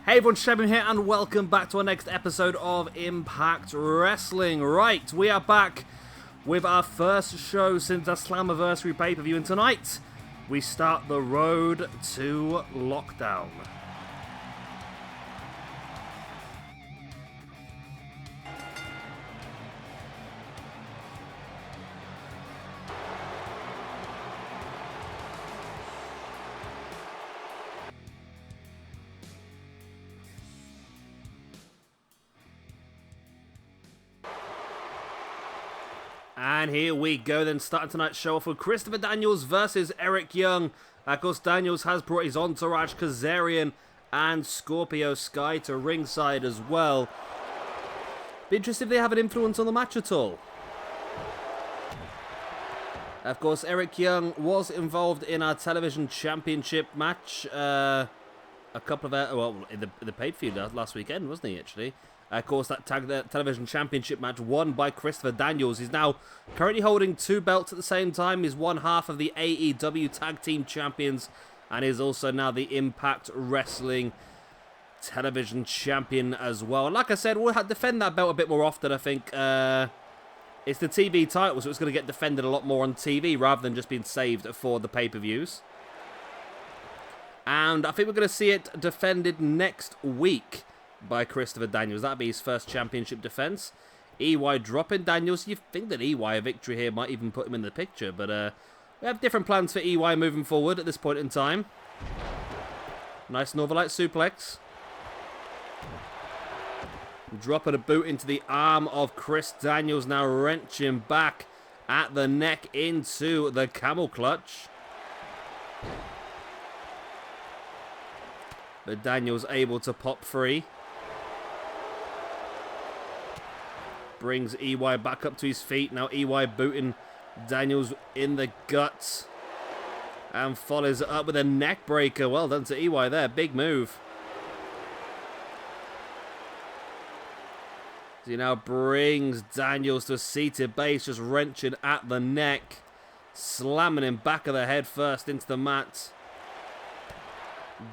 Hey everyone, Shebim here, and welcome back to our next episode of Impact Wrestling. Right, we are back with our first show since our Slammiversary pay-per-view, and tonight we start the road to Lockdown. And here we go then, starting tonight's show off with Christopher Daniels versus Eric Young. Of course, Daniels has brought his entourage, Kazarian and Scorpio Sky, to ringside as well. Be interested if they have an influence on the match at all. Of course, Eric Young was involved in our television championship match a couple of, in the pay-per-view last weekend, wasn't he, actually? Of course, that television championship match won by Christopher Daniels. He's now currently holding two belts at the same time. He's one half of the AEW Tag Team Champions and is also now the Impact Wrestling Television Champion as well. And like I said, we'll defend that belt a bit more often, I think. It's the TV title, so it's going to get defended a lot more on TV rather than just being saved for the pay-per-views. And I think we're going to see it defended next week by Christopher Daniels. That'll be his first championship defense. EY dropping Daniels. You think that EY, a victory here, might even put him in the picture, but we have different plans for EY moving forward at this point in time. Nice Northern Light suplex. Dropping a boot into the arm of Chris Daniels, now wrenching back at the neck into the camel clutch. But Daniels able to pop free. Brings EY back up to his feet. Now EY booting Daniels in the guts. And follows it up with a neck breaker. Well done to EY there. Big move. So he now brings Daniels to a seated base. Just wrenching at the neck. Slamming him back of the head first into the mat.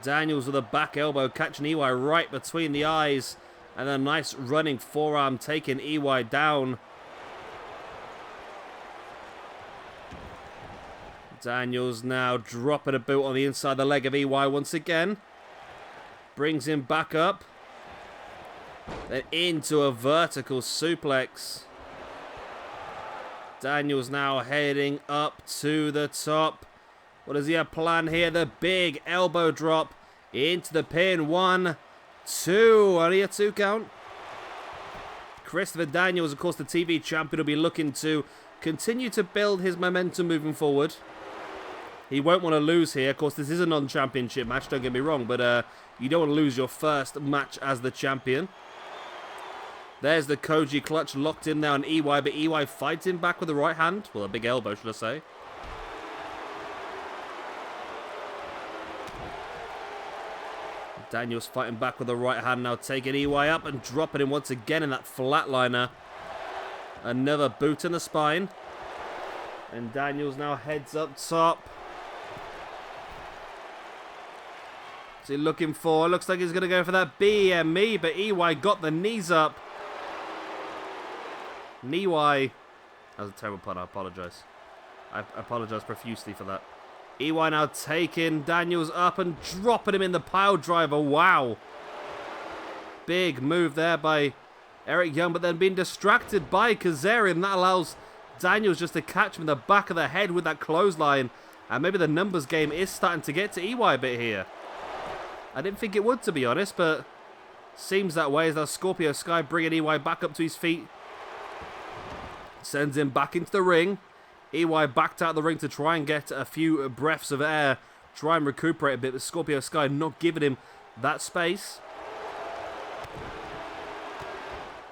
Daniels with a back elbow. Catching EY right between the eyes. And a nice running forearm taking EY down. Daniels now dropping a boot on the inside the leg of EY once again. Brings him back up. Then into a vertical suplex. Daniels now heading up to the top. What does he have planned here? The big elbow drop into the pin. 1, 2, only a 2 count. Christopher Daniels, of course, the TV champion, will be looking to continue to build his momentum moving forward. He won't want to lose here. Of course, this is a non-championship match, don't get me wrong, but you don't want to lose your first match as the champion. There's the Koji clutch locked in now on EY, but EY fights him back with the right hand. Well, a big elbow, should I say. Daniels fighting back with the right hand now, taking EY up and dropping him once again in that flatliner. Another boot in the spine. And Daniels now heads up top. What's he looking for? Looks like he's going to go for that BME, but EY got the knees up. EY. That was a terrible pun, I apologise. I apologise profusely for that. EY now taking Daniels up and dropping him in the pile driver. Wow. Big move there by Eric Young, but then being distracted by Kazarian. That allows Daniels just to catch him in the back of the head with that clothesline. And maybe the numbers game is starting to get to EY a bit here. I didn't think it would, to be honest, but seems that way as that Scorpio Sky bringing EY back up to his feet. Sends him back into the ring. EY backed out of the ring to try and get a few breaths of air, try and recuperate a bit, but Scorpio Sky not giving him that space.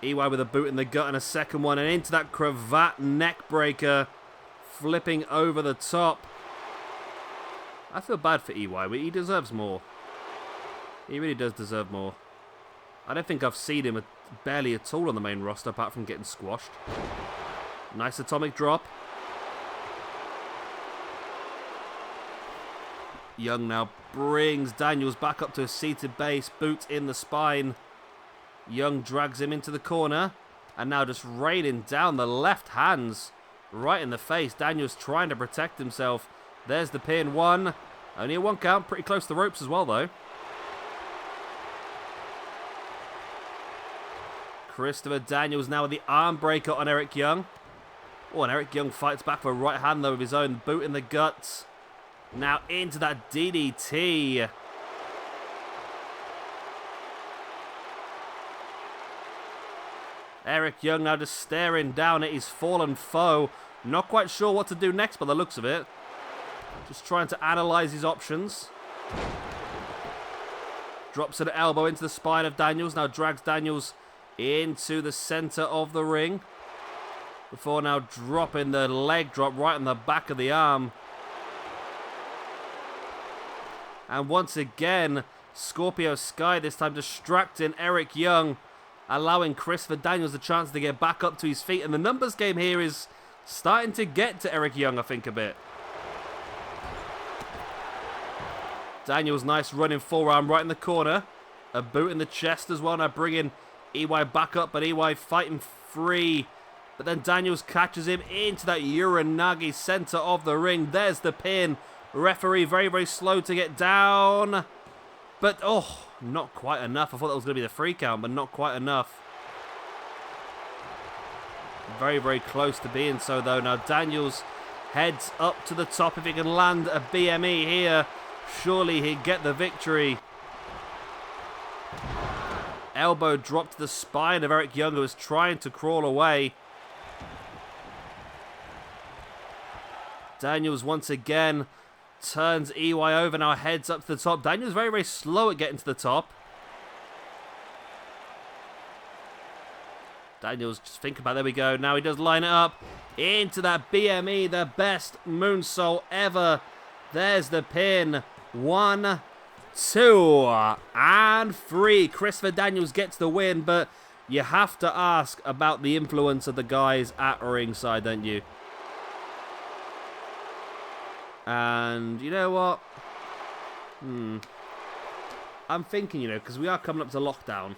EY with a boot in the gut and a second one, and into that cravat neck breaker, flipping over the top. I feel bad for EY, but he deserves more. He really does deserve more. I don't think I've seen him barely at all on the main roster, apart from getting squashed. Nice atomic drop. Young now brings Daniels back up to a seated base, boot in the spine. Young drags him into the corner, and now just raining down the left hands right in the face. Daniels trying to protect himself. There's the pin. One. Only a 1 count. Pretty close to the ropes as well, though. Christopher Daniels now with the arm breaker on Eric Young. Oh, and Eric Young fights back for a right hand, though, with his own boot in the guts. Now into that DDT. Eric Young now just staring down at his fallen foe. Not quite sure what to do next by the looks of it. Just trying to analyze his options. Drops an elbow into the spine of Daniels. Now drags Daniels into the center of the ring. Before now dropping the leg drop right on the back of the arm. And once again, Scorpio Sky this time distracting Eric Young, allowing Christopher Daniels the chance to get back up to his feet. And the numbers game here is starting to get to Eric Young, I think, a bit. Daniels, nice running forearm right in the corner. A boot in the chest as well. Now bringing EY back up, but EY fighting free. But then Daniels catches him into that Uranagi center of the ring. There's the pin. Referee very, very slow to get down. But, oh, not quite enough. I thought that was going to be the 3 count, but not quite enough. Very, very close to being so, though. Now Daniels heads up to the top. If he can land a BME here, surely he'd get the victory. Elbow dropped to the spine of Eric Young, who was trying to crawl away. Daniels once again turns EY over, now heads up to the top. Daniels very, very slow at getting to the top. Daniels, just think about it. There we go. Now he does line it up into that BME, the best moonsault ever. There's the pin. 1, 2, and 3. Christopher Daniels gets the win, but you have to ask about the influence of the guys at ringside, don't you? And you know what? I'm thinking, because we are coming up to lockdown.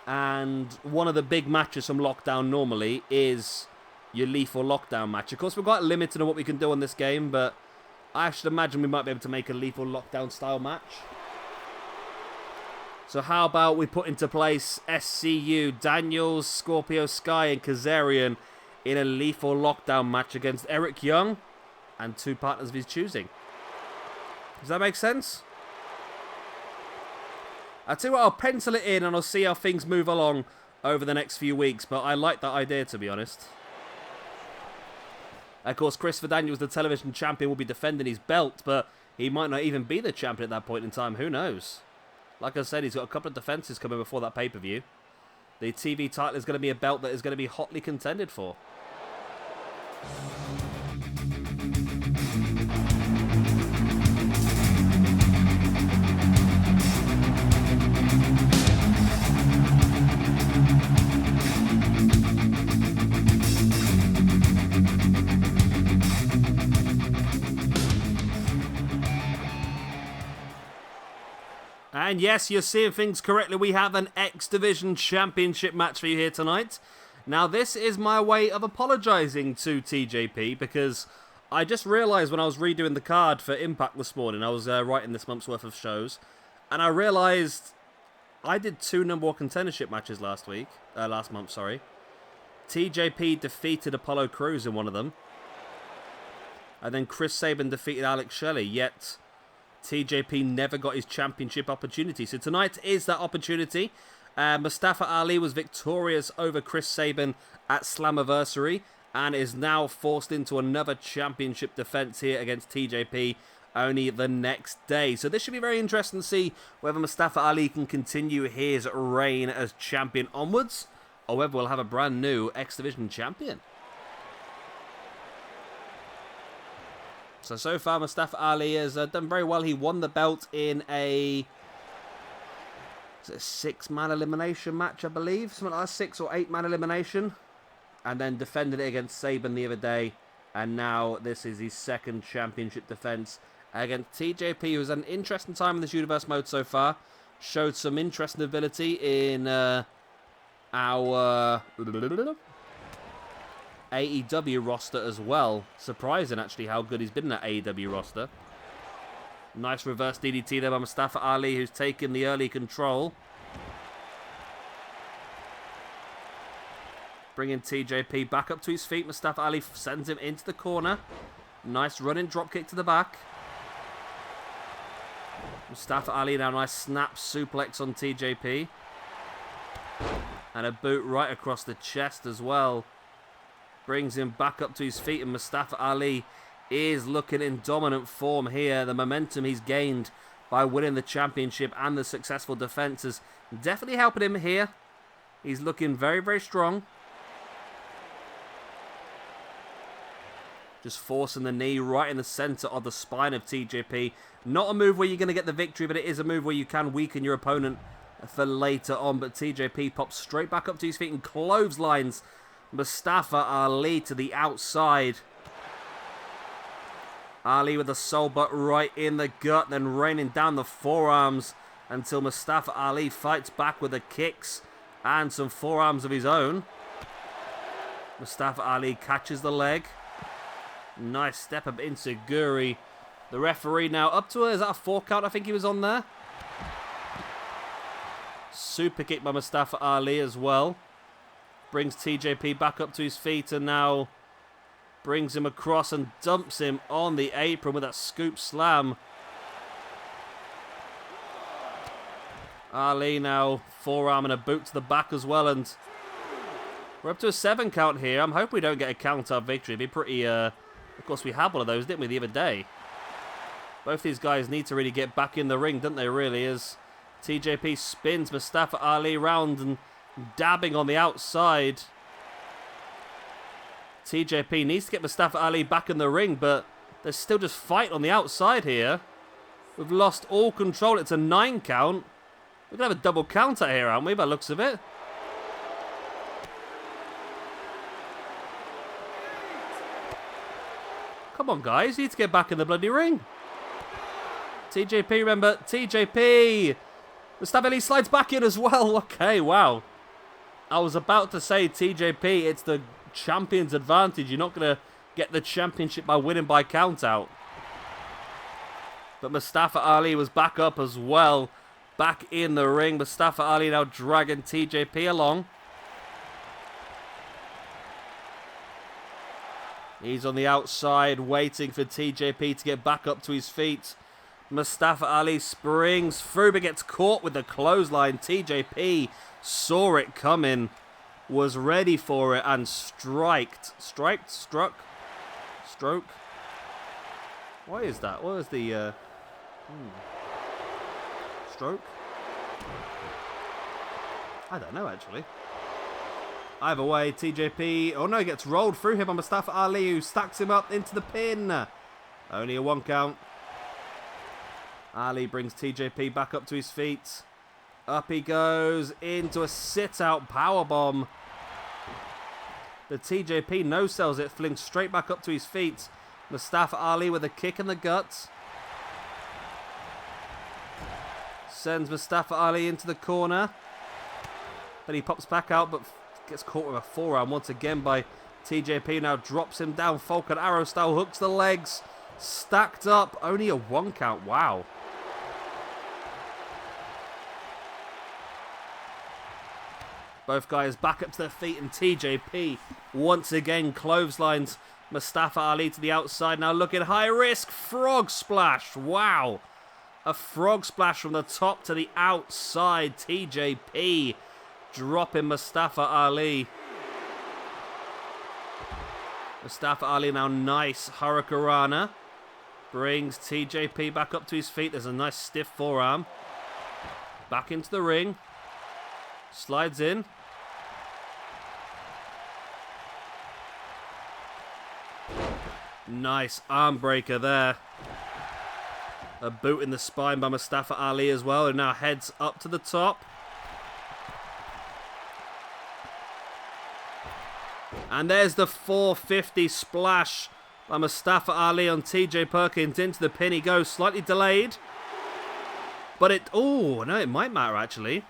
And one of the big matches from lockdown normally is your lethal lockdown match. Of course, we're quite limited on what we can do on this game, but I should imagine we might be able to make a lethal lockdown style match. So how about we put into place SCU, Daniels, Scorpio Sky, and Kazarian in a lethal lockdown match against Eric Young and 2 partners of his choosing. Does that make sense? I'll tell you what, I'll pencil it in and I'll see how things move along over the next few weeks, but I like that idea, to be honest. Of course, Christopher Daniels, the television champion, will be defending his belt, but he might not even be the champion at that point in time. Who knows? Like I said, he's got a couple of defenses coming before that pay-per-view. The TV title is going to be a belt that is going to be hotly contended for. And yes, you're seeing things correctly. We have an X Division Championship match for you here tonight. Now, this is my way of apologising to TJP because I just realised when I was redoing the card for Impact this morning, I was writing this month's worth of shows, and I realised I did 2 number 1 contendership matches last month, sorry. TJP defeated Apollo Crews in one of them, and then Chris Sabin defeated Alex Shelley, yet TJP never got his championship opportunity. So tonight is that opportunity. Mustafa Ali was victorious over Chris Sabin at Slammiversary and is now forced into another championship defense here against TJP only the next day. So this should be very interesting to see whether Mustafa Ali can continue his reign as champion onwards, or whether we'll have a brand new X Division champion. So far, Mustafa Ali has done very well. He won the belt in a 6-man elimination match, I believe. Something like that, 6 or 8-man elimination. And then defended it against Sabin the other day And now this is his second championship defense against TJP, who's had an interesting time in this universe mode so far. Showed some interesting ability in our AEW roster as well. Surprising, actually, how good he's been in that AEW roster. Nice reverse DDT there by Mustafa Ali, who's taken the early control. Bringing TJP back up to his feet. Mustafa Ali sends him into the corner. Nice running dropkick to the back. Mustafa Ali now, nice snap suplex on TJP. And a boot right across the chest as well. Brings him back up to his feet, and Mustafa Ali is looking in dominant form here. The momentum he's gained by winning the championship and the successful defense is definitely helping him here. He's looking very, very strong. Just forcing the knee right in the center of the spine of TJP. Not a move where you're going to get the victory, but it is a move where you can weaken your opponent for later on. But TJP pops straight back up to his feet and clotheslines Mustafa Ali to the outside. Ali with the soul butt right in the gut, then raining down the forearms until Mustafa Ali fights back with the kicks and some forearms of his own. Mustafa Ali catches the leg. Nice step up into Guri. The referee now up to her. Is that a 4 count? I think he was on there. Super kick by Mustafa Ali as well. Brings TJP back up to his feet and now brings him across and dumps him on the apron with that scoop slam. Ali now forearm and a boot to the back as well, and we're up to a 7 count here. I'm hoping we don't get a count-out victory. It'd be pretty, of course we had one of those, didn't we, the other day? Both these guys need to really get back in the ring, don't they, really, as TJP spins Mustafa Ali round and dabbing on the outside. TJP needs to get Mustafa Ali back in the ring, but there's still just fight on the outside here. We've lost all control. It's a 9 count. We're going to have a double count out here, aren't we, by the looks of it? Come on, guys. You need to get back in the bloody ring. TJP, remember, TJP. Mustafa Ali slides back in as well. Okay, wow. I was about to say, TJP, it's the champion's advantage. You're not going to get the championship by winning by count-out. But Mustafa Ali was back up as well. Back in the ring. Mustafa Ali now dragging TJP along. He's on the outside waiting for TJP to get back up to his feet. Mustafa Ali springs through but gets caught with the clothesline. TJP saw it coming, was ready for it and struck. Stroke. What is that? What is the stroke? I don't know, actually. Either way, TJP, oh no, he gets rolled through him by Mustafa Ali, who stacks him up into the pin. Only a 1 count. Ali brings TJP back up to his feet. Up he goes into a sit-out powerbomb. The TJP no-sells it, flings straight back up to his feet. Mustafa Ali with a kick in the gut. Sends Mustafa Ali into the corner. Then he pops back out, but gets caught with a forearm once again by TJP. Now drops him down. Falcon Arrow style, hooks the legs. Stacked up. Only a 1 count. Wow. Both guys back up to their feet, and TJP once again clotheslines Mustafa Ali to the outside. Now looking high risk. Frog splash. Wow. A frog splash from the top to the outside. TJP dropping Mustafa Ali. Mustafa Ali now nice Hurricanrana. Brings TJP back up to his feet. There's a nice stiff forearm. Back into the ring. Slides in. Nice arm breaker there. A boot in the spine by Mustafa Ali as well. And now heads up to the top. And there's the 450 splash by Mustafa Ali on TJ Perkins. Into the pin he goes, slightly delayed. But it... Oh, no, it might matter, actually.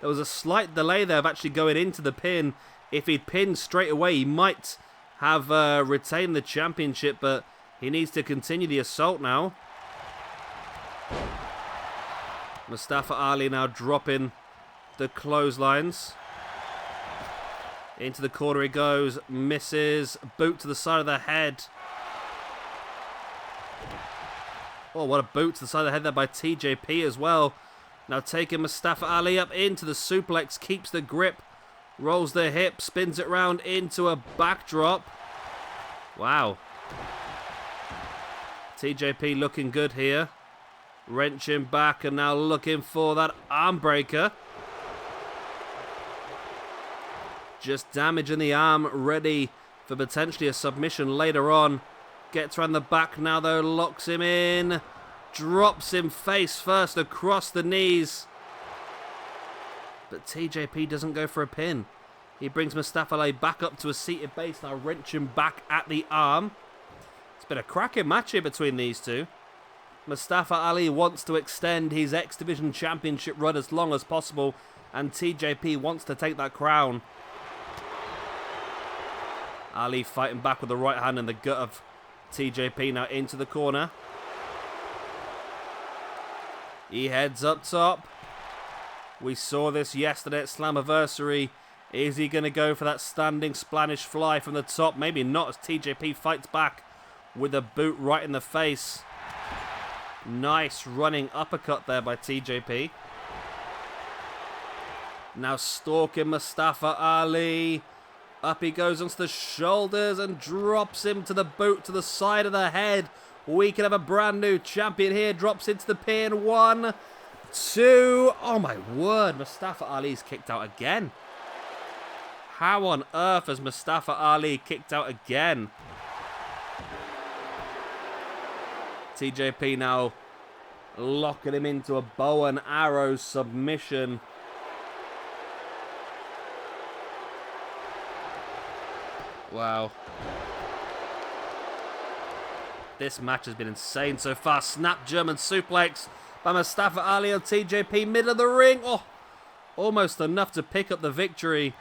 There was a slight delay there of actually going into the pin. If he'd pinned straight away, he might have retained the championship, but he needs to continue the assault now. Mustafa Ali now dropping the clotheslines. Into the corner he goes, misses, boot to the side of the head. Oh, what a boot to the side of the head there by TJP as well. Now taking Mustafa Ali up into the suplex, keeps the grip, rolls the hip, spins it round into a backdrop. Wow. TJP looking good here. Wrenching back and now looking for that arm breaker. Just damaging the arm, ready for potentially a submission later on. Gets around the back now though, locks him in. Drops him face first across the knees. But TJP doesn't go for a pin. He brings Mustafa Ali back up to a seated base, now wrenching back at the arm. It's been a cracking match here between these two. Mustafa Ali wants to extend his X Division Championship run as long as possible, and TJP wants to take that crown. Ali fighting back with the right hand in the gut of TJP, now into the corner. He heads up top. We saw this yesterday at Slammiversary. Is he going to go for that standing Spanish fly from the top? Maybe not, as TJP fights back with a boot right in the face. Nice running uppercut there by TJP. Now stalking Mustafa Ali. Up he goes onto the shoulders and drops him to the boot to the side of the head. We can have a brand new champion here. Drops into the pin. 1, 2. Oh my word. Mustafa Ali's kicked out again. How on earth has Mustafa Ali kicked out again? TJP now locking him into a bow and arrow submission. Wow. This match has been insane so far. Snap German suplex by Mustafa Ali on TJP, middle of the ring. Oh, almost enough to pick up the victory.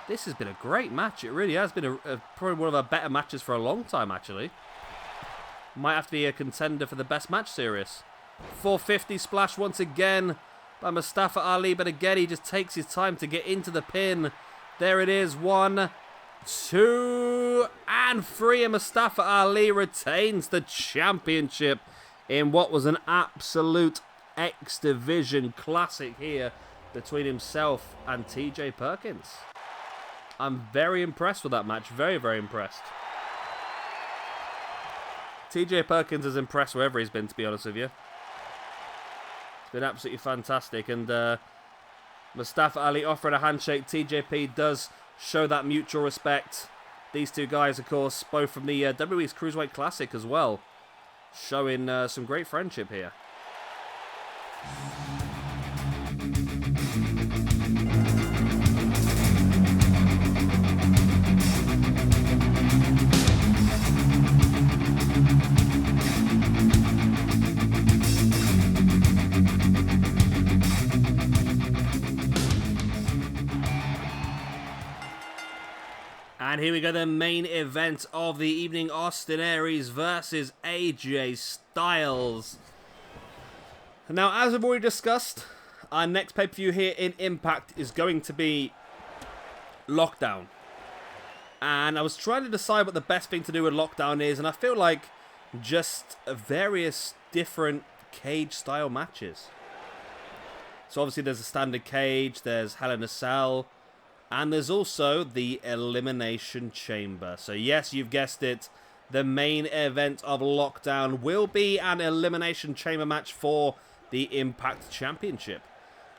This has been a great match. It really has been probably one of our better matches for a long time, actually. Might have to be a contender for the best match series. 450 splash once again by Mustafa Ali, but again he just takes his time to get into the pin. There it is. 1, 2, and 3, and Mustafa Ali retains the championship in what was an absolute X Division classic here between himself and TJ Perkins. I'm very impressed with that match. Very, very impressed. TJ Perkins has impressed wherever he's been, to be honest with you. It's been absolutely fantastic. And Mustafa Ali offering a handshake. TJP does show that mutual respect. These two guys, of course, both from the WWE's Cruiserweight Classic as well. Showing some great friendship here. And here we go, the main event of the evening. Austin Aries versus AJ Styles. Now, as we've already discussed, our next pay-per-view here in Impact is going to be Lockdown. And I was trying to decide what the best thing to do with Lockdown is, and I feel like just various different cage-style matches. So obviously there's a standard cage, there's Hell in a Cell, and there's also the Elimination Chamber. So yes, you've guessed it, the main event of Lockdown will be an Elimination Chamber match for the Impact Championship.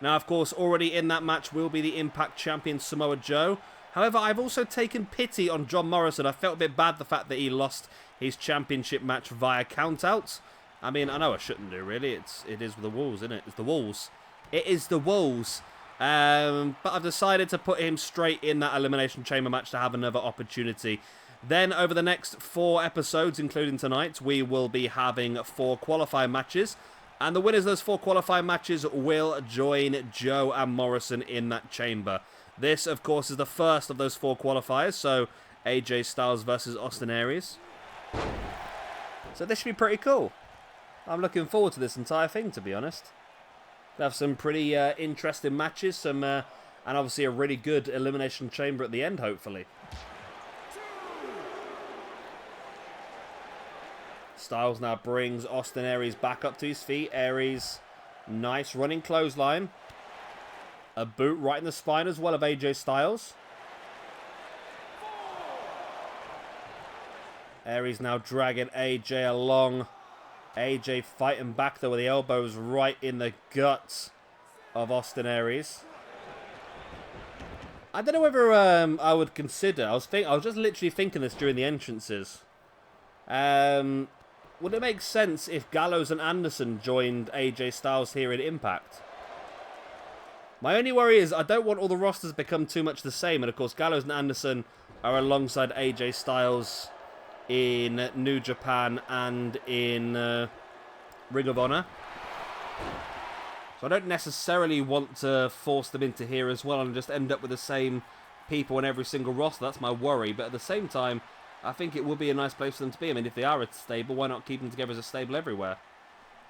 Now, of course, already in that match will be the Impact Champion Samoa Joe. However, I've also taken pity on John Morrison. I felt a bit bad the fact that he lost his championship match via countouts. I mean, I know I shouldn't do, really. It is the Wolves, isn't it? It's the Wolves. It is the Wolves. But I've decided to put him straight in that Elimination Chamber match to have another opportunity. Then over the next 4 episodes, including tonight, we will be having 4 qualifying matches. And the winners of those 4 qualifying matches will join Joe and Morrison in that chamber. This, of course, is the first of those 4 qualifiers. So AJ Styles versus Austin Aries. So this should be pretty cool. I'm looking forward to this entire thing, to be honest. We'll have some pretty interesting matches, and obviously a really good elimination chamber at the end, hopefully. Styles now brings Austin Aries back up to his feet. Aries, nice running clothesline. A boot right in the spine as well of AJ Styles. Aries now dragging AJ along. AJ fighting back though with the elbows right in the guts of Austin Aries. I don't know whether I would consider. I was just literally thinking this during the entrances. Would it make sense if Gallows and Anderson joined AJ Styles here in Impact? My only worry is I don't want all the rosters to become too much the same. And of course, Gallows and Anderson are alongside AJ Styles in New Japan and in Ring of Honor. So I don't necessarily want to force them into here as well and just end up with the same people in every single roster. That's my worry. But at the same time, I think it would be a nice place for them to be. I mean, if they are a stable, why not keep them together as a stable everywhere?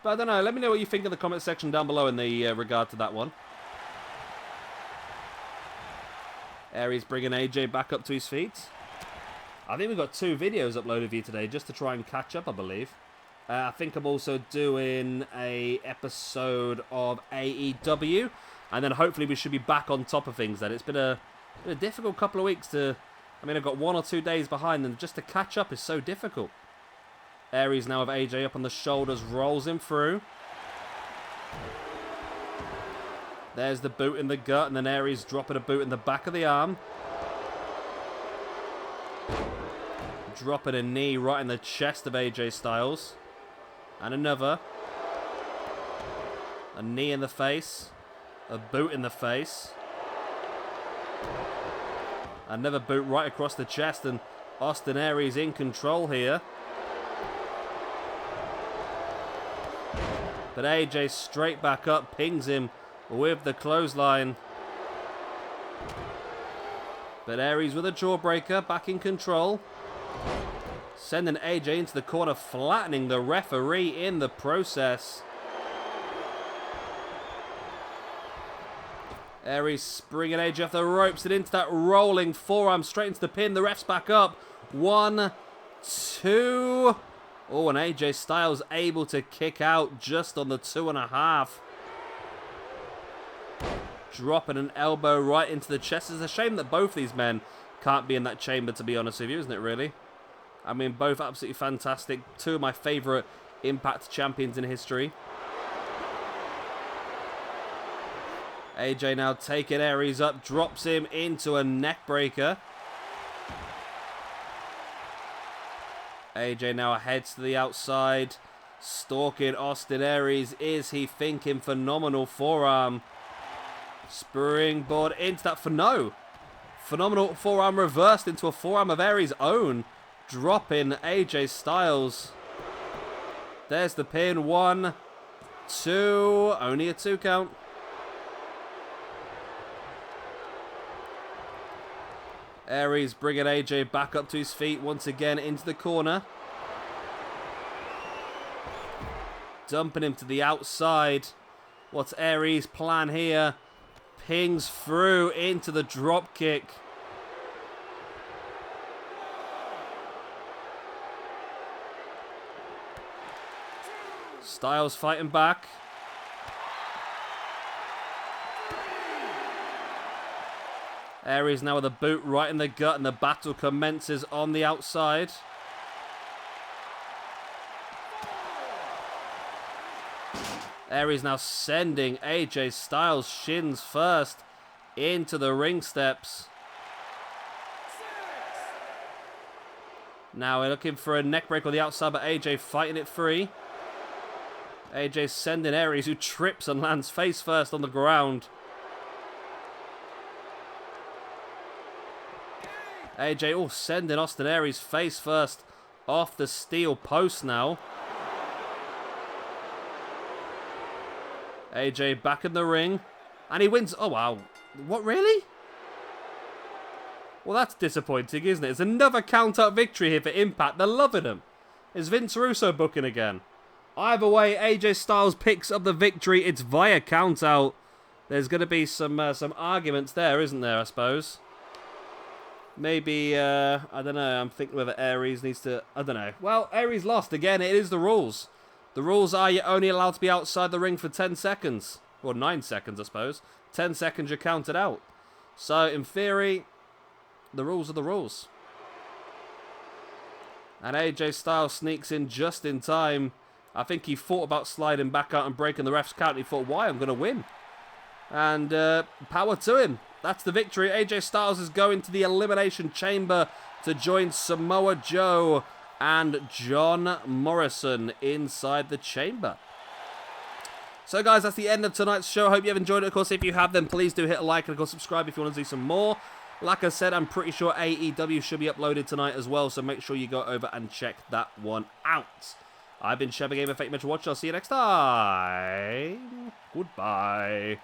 But I don't know. Let me know what you think in the comment section down below in the regard to that one. Aries bringing AJ back up to his feet. I think we've got 2 videos uploaded for you today just to try and catch up, I believe. I think I'm also doing a episode of AEW. And then hopefully we should be back on top of things then. It's been a difficult couple of weeks to... I mean, I've got 1 or 2 days behind, and just to catch up is so difficult. Aries now with AJ up on the shoulders, rolls him through. There's the boot in the gut, and then Aries dropping a boot in the back of the arm. Dropping a knee right in the chest of AJ Styles. And another. A knee in the face. A boot in the face. Another boot right across the chest, and Austin Aries in control here. But AJ straight back up, pings him with the clothesline. But Aries with a jawbreaker, back in control. Sending AJ into the corner, flattening the referee in the process. Aries springing AJ off the ropes and into that rolling forearm, straight into the pin. The ref's back up. 1, 2. Oh, and AJ Styles able to kick out just on the 2.5. Dropping an elbow right into the chest. It's a shame that both these men can't be in that chamber, to be honest with you, isn't it, really? I mean, both absolutely fantastic. 2 of my favourite Impact champions in history. AJ now taking Aries up, drops him into a neck breaker. AJ now heads to the outside, stalking Austin Aries. Is he thinking? Phenomenal forearm. Springboard into that for no. Phenomenal forearm reversed into a forearm of Aries' own. Dropping AJ Styles. There's the pin. 1, 2. Only a 2 count. Aries bringing AJ back up to his feet once again into the corner. Dumping him to the outside. What's Aries' plan here? Pings through into the drop kick. Styles fighting back. Aries now with a boot right in the gut, and the battle commences on the outside. Aries now sending AJ Styles shins first into the ring steps. Now we're looking for a neck break on the outside, but AJ fighting it free. AJ sending Aries, who trips and lands face first on the ground. AJ, sending Austin Aries face first off the steel post now. AJ back in the ring. And he wins. Oh, wow. What, really? Well, that's disappointing, isn't it? It's another count-out victory here for Impact. They're loving him. Is Vince Russo booking again? Either way, AJ Styles picks up the victory. It's via count-out. There's going to be some arguments there, isn't there, I suppose? Maybe, I don't know. I'm thinking whether Aries needs to... I don't know. Well, Aries lost. Again, it is the rules. The rules are you're only allowed to be outside the ring for 10 seconds. Or 9 seconds, I suppose. 10 seconds, you're counted out. So, in theory, the rules are the rules. And AJ Styles sneaks in just in time. I think he thought about sliding back out and breaking the ref's count. He thought, why? I'm going to win. And power to him. That's the victory. AJ Styles is going to the Elimination Chamber to join Samoa Joe and John Morrison inside the chamber. So, guys, that's the end of tonight's show. I hope you have enjoyed it. Of course, if you have, then please do hit a like and, of course, subscribe if you want to see some more. Like I said, I'm pretty sure AEW should be uploaded tonight as well, so make sure you go over and check that one out. I've been Sheba Gamer. Thank you much for watching. I'll see you next time. Goodbye.